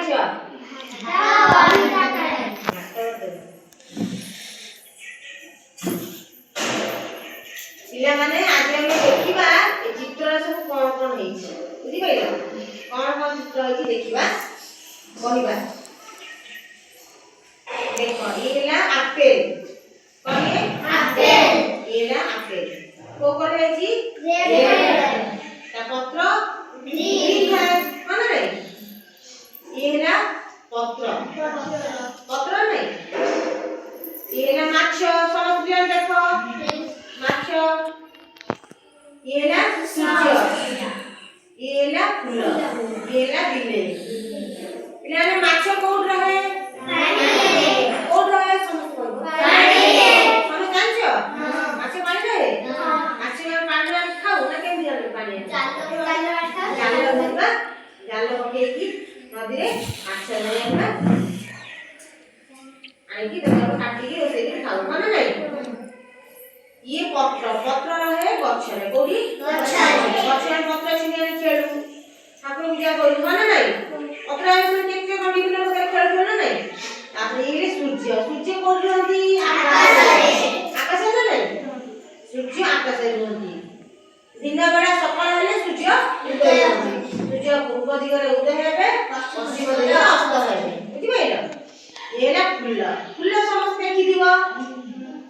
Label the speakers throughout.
Speaker 1: ଜାଣିଛ? ପିଲାମାନେ ଆଜି ଆମେ ଦେଖିବା ଏ ଚିତ୍ର ସବୁ କଣ କଣ ହେଇଛି ବୁଝିପାରିଲ? କଣ କଣ ଚିତ୍ର ହେଇଛି ଦେଖିବା କହିବା। देखो ये ହେଲା ଆପେଲ କହିए ଆପେल ये ହେଲା ଆପେल को कर ହେଇଛି रेड ता पत्र ग्रीन है माने नहीं ये ହେଲା पत्र पत्र नहीं ये ହେଲା ମାଛ ସମସ୍ତେ ଦେଖ ମାଛ ये ହେଲା ସୂର୍ଯ୍ୟ ये ହେଲା ଫୁଲ ये ହେଲା ବିଲେଇ ପିଲାମାନେ ମାଛ କୋଉଠି ରହେ ये पत्र पत्र रहे गछरे कोडी गछरे पत्र छिने खेलु ठाकुर पूजा करू माने नै पत्र आइसे केते कोडी बिना को खेलु ना नै तापर ये सूर्य सूर्य कोडी रहती आकाश ना नै सूर्य आकाश रहती दिन बेला सकाळ हेले सूर्य उदय होती सूर्य पूर्व दिगरे उदय हेबे पश्चिम दिगरे अस्त हेबे बुझि पाइलो एला फूल फूल समस्त देखि दिबो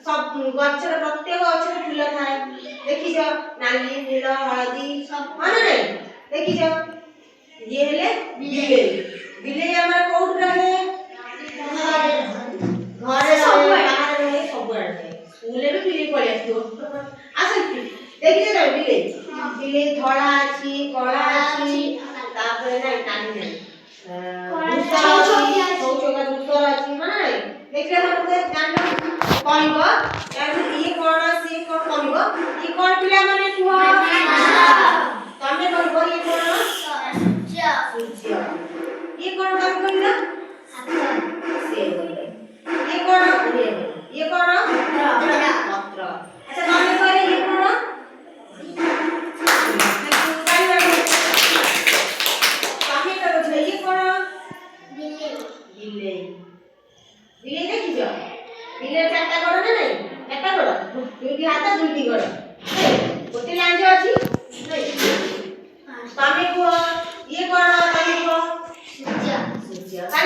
Speaker 1: सब गछर प्रत्येक गछर फूल थाए देखि जो नाली नील हळदी सब माने नै देखि जो ये हेले बिलेई बिलेई हमरा कोड रहे घरे रहे बाहर रहे सब रहे स्कूल में बिलेई पळे आथियो आसे देखि जो बिलेई बिलेई धळा अछि कळा अछि तापर नै कानी नै छोटा दूसरा अछि माने देखले हमके जान कहबो ये कोन से कोन कहबो ये कोन पिला माने कुआ तमे कहबो ये कोन सूर्य ये कोन काम करिला से ये कोन ये कोन पत्र अच्छा तमे कहले ये कोन तमे कहबो ये कोन बिलेई बिलेई देखि जा बिलेई चारटा गोड़ ना नहीं एटा गोड़ दुईटी हाथ दुईटी गोड़ गोटे लांज अछि नहीं तमे को ये कोन तमे को सूर्य सूर्य कान